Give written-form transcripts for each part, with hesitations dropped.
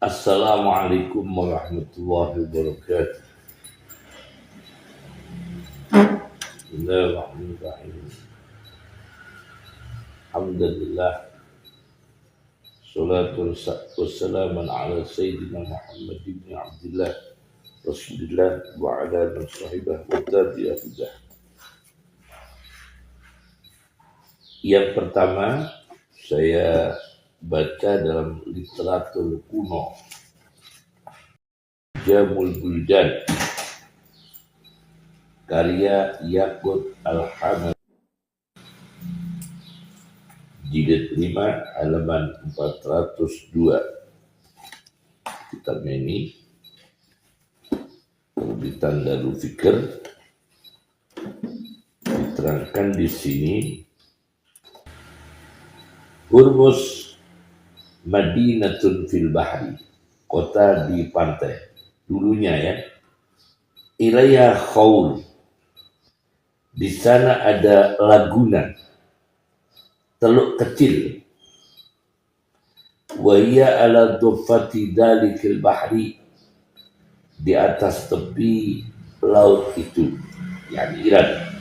Assalamualaikum warahmatullahi wabarakatuh. Bismillahirrahmanirrahim. Alhamdulillah. Salatu wassalamu ala Sayyidina Muhammad ibn Abdullah Rasulullah wa ala alihi sahibah wa tabi'atillah. Yang pertama saya baca dalam literatur kuno Jamul Buldan karya Yaqut Al-Hamad, jilid 5 halaman 402. Kitabnya ini terbitan Darul Fikr. Diterangkan di sini, Hurmus Madinatun fil bahri, kota di pantai. Dulunya ya, Ilaiha khaul, di sana ada laguna, teluk kecil. Wa hiya ala dhuffati dalikil bahri, di atas tepi laut itu, yani Iran.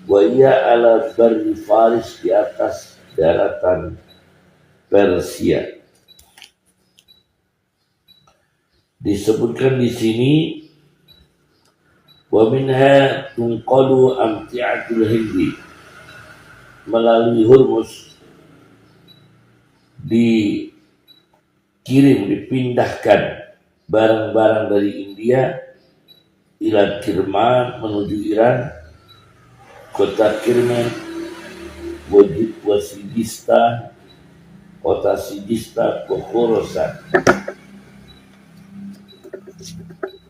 Wa hiya ala barri Faris, di atas daratan Persia. Disebutkan di sini, wa minha tunqalu amti'atul hindi, melalui Hurmus dipindahkan barang-barang dari India ila Kirman, menuju Iran, kota Kirman, Wasijistan, kota Sijistan, ke Khorasan.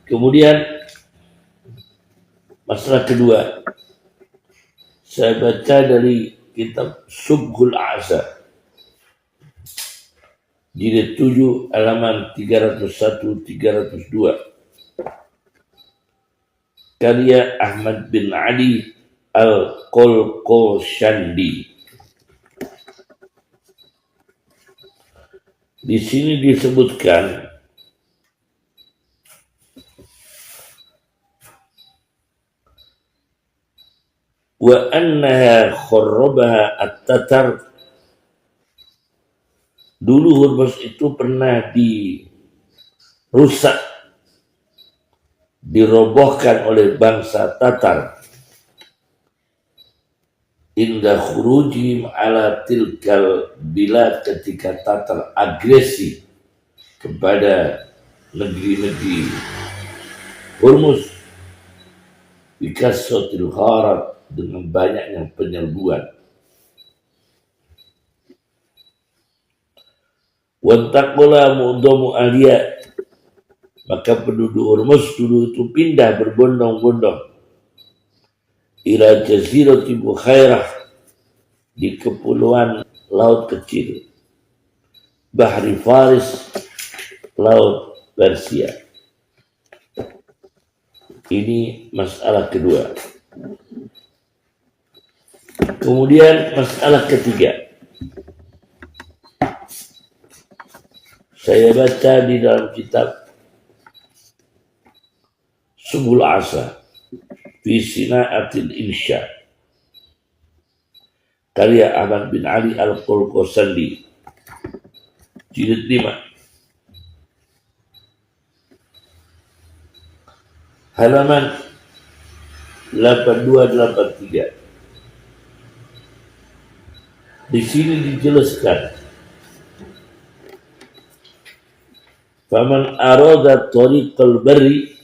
Kemudian masalah kedua, saya baca dari kitab Subhul A'za, jilid 7 halaman 301-302, karya Ahmad bin Ali Al-Qalqashandi. Di sini disebutkan wa annaha kharrabaha at-Tatar. Dulu Hurmus itu pernah dirusak, dirobohkan oleh bangsa Tatar. Inda khurujim ala tilkal bilad, ketika Tatar agresi kepada negeri-negeri Hurmus, bikasratil gharat, dengan banyaknya penyerbuan. Wantaqala mu'dhamu ahliya, maka penduduk Hurmus dulu itu pindah berbondong-bondong ila jazirati Bukhairah, di kepulauan laut kecil, Bahri Faris, laut Persia. Ini masalah kedua. Kemudian masalah ketiga, saya baca di dalam kitab Subhul A'za fi Sina'atil Insya, karya Ahmad bin Ali Al-Qalqashandi, jilid 5 halaman 82-83. Di sini dijelaskan, faman arada tariqal barri,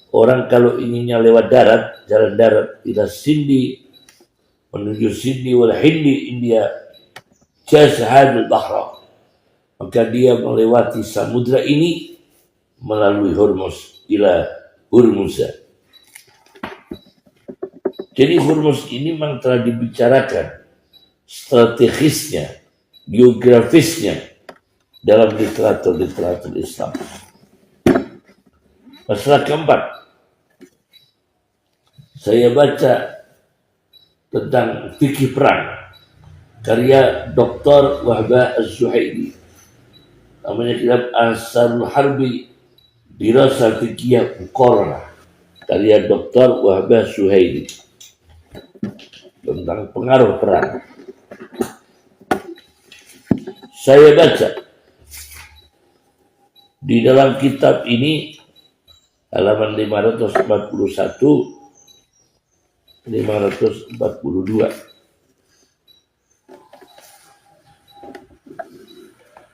orang kalau inginnya lewat darat, jalan darat, ila Sindi, menuju Sindi wal Hindi, India, jazhadul bahra, maka dia melewati samudra ini melalui Hurmus, ila Hurmuza. Jadi Hurmus ini memang telah dibicarakan strategisnya, geografisnya dalam literatur Islam. Masalah keempat, saya baca tentang fikih perang, karya Dr. Wahbah Az-Zuhaili, namanya kitab Asarul Harbi Dirasa Fikiyah Muqarrarah karya Dr. Wahbah Suhaili tentang pengaruh perang. Saya baca di dalam kitab ini halaman 541 542.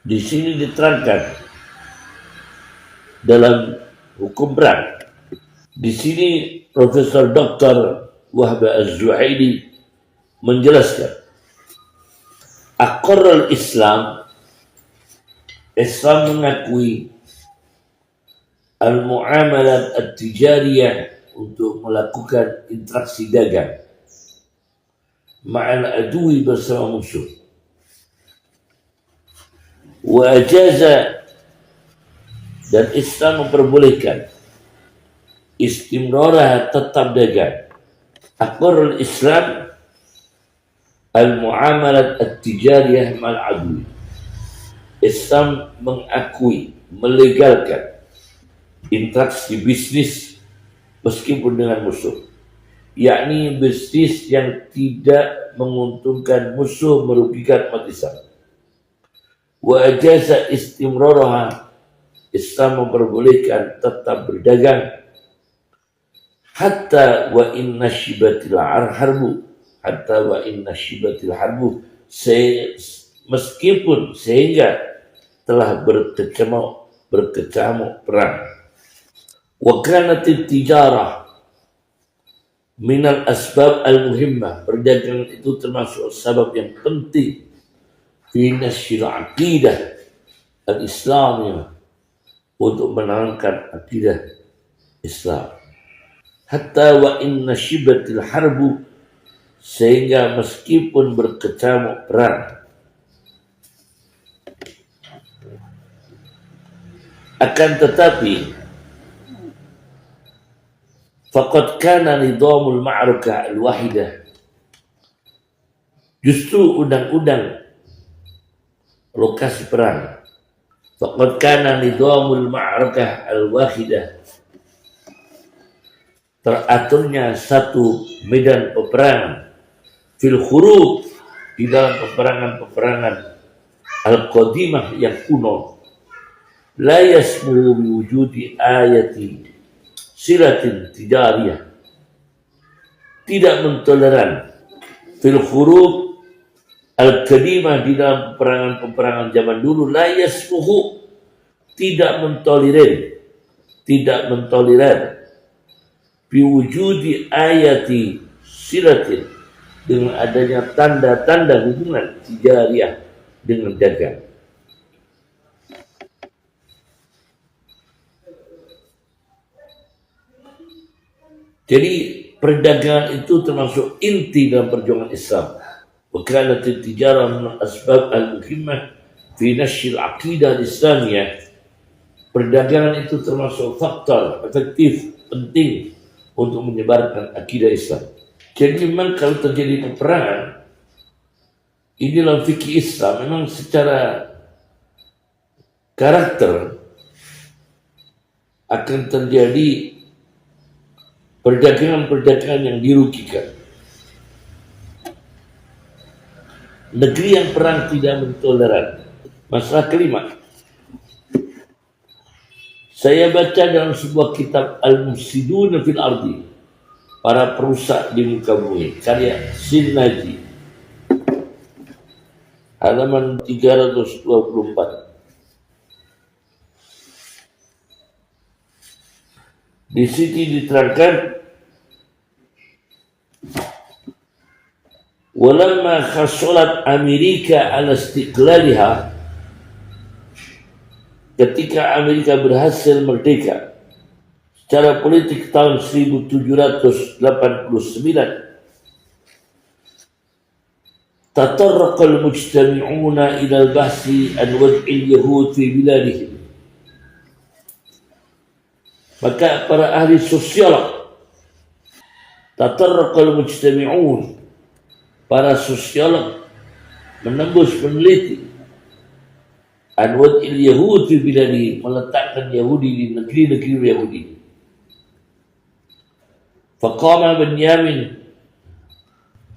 Di sini diterangkan dalam hukum perang. Di sini Profesor Dr. Wahbah Az-Zuhaili menjelaskan, aqarral Islam mengakui al-muamalat at-tijariyah untuk melakukan interaksi dagang ma'al adui bersama musuh, wa ajaza, dan Islam memperbolehkan istimrarah tetap dagang. Aqarrul Islam al-muamalat at-tijariyah ma'al adui. Islam mengakui, melegalkan interaksi bisnis meskipun dengan musuh, yakni bisnis yang tidak menguntungkan musuh, merugikan umat Islam. Wa ajaza istimraraha, Islam memperbolehkan tetap berdagang hatta wa inna shibatil harbu, hatta wa inna shibatil harbu, meskipun sehingga telah berkecamuk perang. Wa kanatid tijarah minal asbab al-muhimmah, perdagangan itu termasuk sebab yang penting fi nasyil aqidah al-islamiyah, untuk menanamkan akidah Islam. Hatta wa inna shibatil harbu, sehingga meskipun berkecamuk perang, akan tetapi faqad kana nidhamul ma'rakah al-wahidah, justru undang-undang lokasi perang, faqad kana nidhamul ma'rakah al-wahidah, teraturnya satu medan peperangan, fil khurub, di dalam peperangan-peperangan al-qadimah yang kuno, la yasmu biwujudi ayati silatin tijariyah, tidak mentoleran fil khurub al-qadimah, di dalam peperangan-peperangan zaman dulu, la yasmuhu, tidak mentoleran biwujudi ayati silatin, dengan adanya tanda-tanda hubungan tijariyah dengan dagang. Jadi perdagangan itu termasuk inti dalam perjuangan Islam. Wakanat tijarah min asbab al-muhimmah fi nasyil aqidah al-islamiyah. Perdagangan itu termasuk faktor efektif penting untuk menyebarkan akidah Islam. Jadi memang kalau terjadi peperangan, ini dalam fikih Islam memang secara karakter akan terjadi perdagangan-perdagangan yang dirugikan. Negeri yang perang tidak mentoleran. Masalah kelima, saya baca dalam sebuah kitab Al-Mufsidun fil Ardi, para perusak di muka bumi, karya Sinnaji, halaman 324. Di sini diterangkan, walamma khassalat Amerika ala istiqlaliha, ketika Amerika berhasil merdeka secara politik tahun 1789, tatarraqa al-mujtami'una ila al-bahsi an wad'il yahud fi biladihim. Maka para ahli sosiolog, tatarraqa al-mujtami'un, para sosiolog menembus, meneliti, an wad'il Yahud fi biladi, meletakkan Yahudi di negeri-negeri Yahudi. Faqama Benyamin,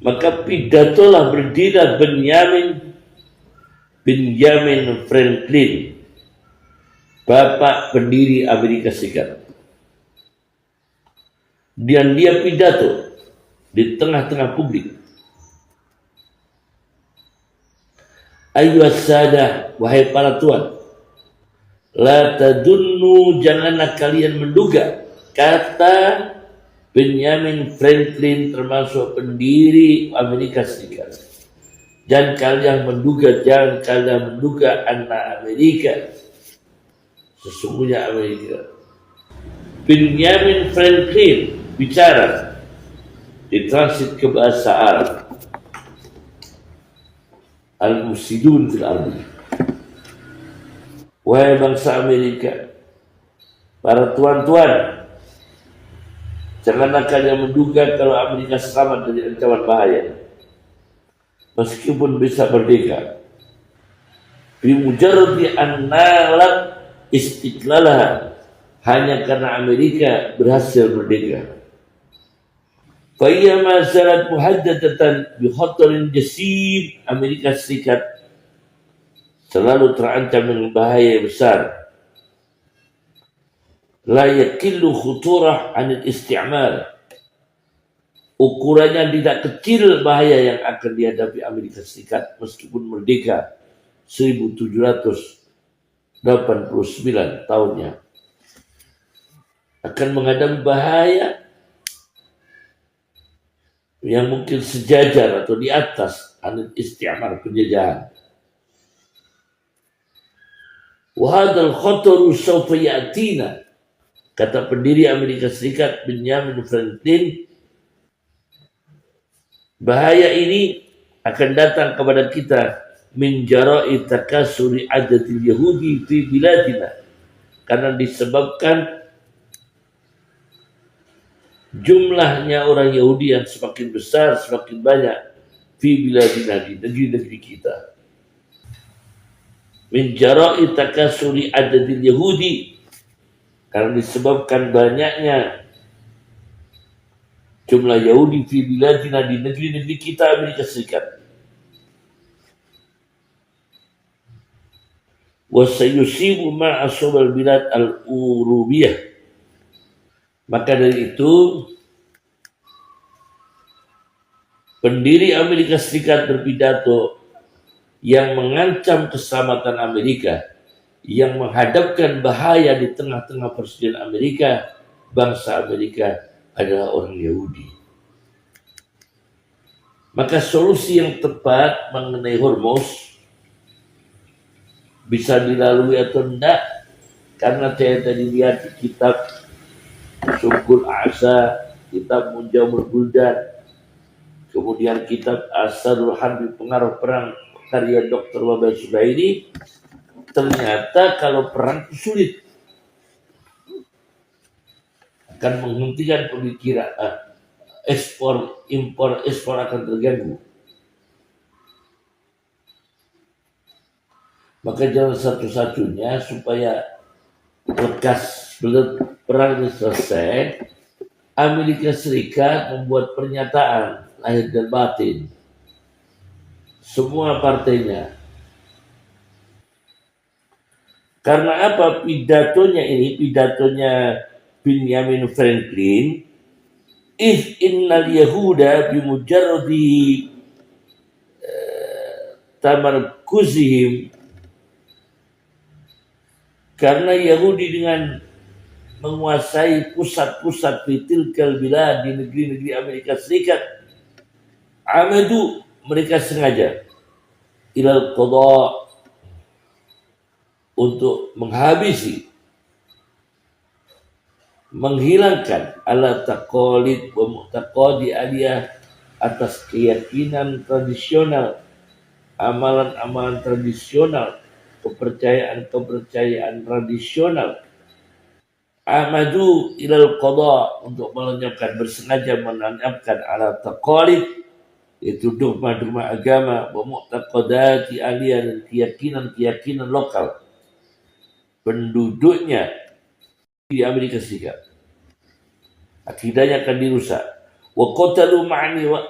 maka pidatolah berdiri Benjamin Franklin, bapak pendiri Amerika Serikat. Dan dia pidato di tengah-tengah publik. Ayyuhas sadah, wahai para tuan, la tadunnu, janganlah kalian menduga, kata Benjamin Franklin termasuk pendiri Amerika Serikat. Jangan kalian menduga anak Amerika. Sesungguhnya Amerika. Benjamin Franklin bicara ditransit ke bahasa Arab. Al-Mufsidun fil ardi. Wahai bangsa Amerika, para tuan-tuan, janganlah kalian menduga kalau Amerika selamat dari ancaman bahaya, meskipun bisa merdeka. Bimujarradi an-nalat istiqlalaha, hanya karena Amerika berhasil merdeka. Fa'iyya ma zalat muhaddadatan bi khatarin jasib, Amerika Serikat selalu terancam dengan bahaya besar. La yakillu khuturah anil isti'mal, ukurannya tidak kecil bahaya yang akan dihadapi Amerika Serikat meskipun merdeka 1789 tahunnya. Akan menghadapi bahaya yang mungkin sejajar atau di atas anil isti'mal, penjajahan. Wa hadzal khataru sawfa ya'tina, kata pendiri Amerika Serikat Benjamin Franklin, bahaya ini akan datang kepada kita min jara'i takasuri adatil Yahudi fi biladina, karena disebabkan jumlahnya orang Yahudi yang semakin besar, semakin banyak fi biladina, di negeri-negeri kita. Min jara'i takasuri adatil Yahudi, karena disebabkan banyaknya jumlah Yahudi fi biladina, di negeri-negeri kita Amerika Serikat. Wa sayusibu ma asabal bilad al-urubiyah, maka dari itu pendiri Amerika Serikat berpidato yang mengancam keselamatan Amerika, yang menghadapkan bahaya di tengah-tengah persediaan Amerika. Bangsa Amerika adalah orang Yahudi. Maka solusi yang tepat mengenai Hormuz bisa dilalui atau tidak, karena saya tadi lihat di kitab Subul A'sa, kitab Munjamul Buldan, kemudian kitab Asarul Harbi, pengaruh perang, karya Dr. Wahbah Subairi, ternyata kalau perang itu sulit, akan menghentikan pemikiran impor ekspor akan terganggu. Maka jalan satu-satunya supaya lekas perang ini selesai, Amerika Serikat membuat pernyataan lahir dan batin, semua partainya. Karena apa? Pidatonya Benjamin Franklin, innal yahuda bimujarradi tamarkuzihim, karena Yahudi dengan menguasai pusat-pusat fitilkal bilad, di negeri-negeri Amerika Serikat, amadu, mereka sengaja ilal qadha, untuk menghabisi, menghilangkan ala taqalid wa mu'taqadi aliyah, atas keyakinan tradisional, amalan-amalan tradisional, kepercayaan tradisional. Amadu ilal qadha, untuk melenyapkan, bersengaja melenyapkan ala taqalid, yaitu dogma-dogma agama, wa mu'taqadati aliyah, dan keyakinan-keyakinan lokal penduduknya di Amerika Serikat. Akidahnya akan dirusak. Wa qatalu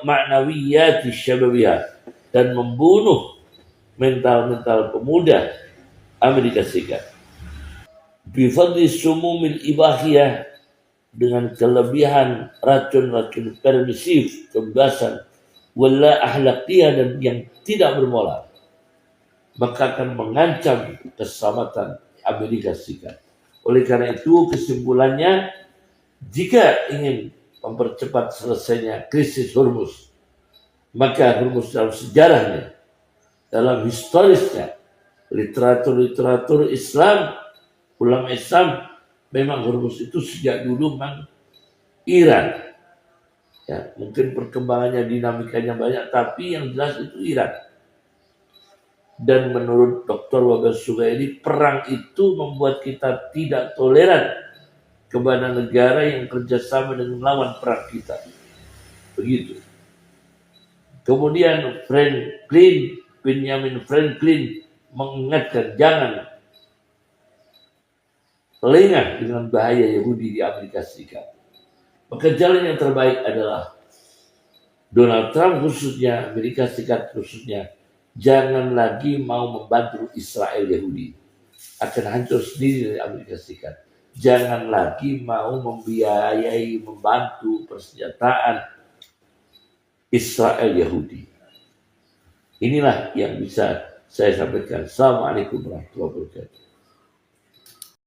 ma'nawiyati syababiyah, dan membunuh mental-mental pemuda Amerika Serikat. Bifadli sumumil ibahiyah, dengan kelebihan racun-racun permisif, kebebasan, wala ahlakiyah, dan yang tidak bermoral, maka akan mengancam keselamatan Amerika Serikat. Oleh karena itu, kesimpulannya, jika ingin mempercepat selesainya krisis Hormuz, maka Hormuz dalam sejarahnya, dalam historisnya, literatur Islam, ulama Islam, memang Hormuz itu sejak dulu memang Iran. Ya, mungkin perkembangannya, dinamikanya banyak, tapi yang jelas itu Iran. Dan menurut Dr. Wahbah Suhaili, perang itu membuat kita tidak toleran kepada negara yang kerjasama dengan lawan perang kita. Begitu. Kemudian Benjamin Franklin mengingatkan, jangan lengah dengan bahaya Yahudi di Amerika Serikat. Maka jalan yang terbaik adalah Donald Trump khususnya, Amerika Serikat khususnya, jangan lagi mau membantu Israel Yahudi. Akan hancur sendiri dari Amerika Serikat. Jangan lagi mau membiayai, membantu persenjataan Israel Yahudi. Inilah yang bisa saya sampaikan. Assalamualaikum warahmatullahi wabarakatuh.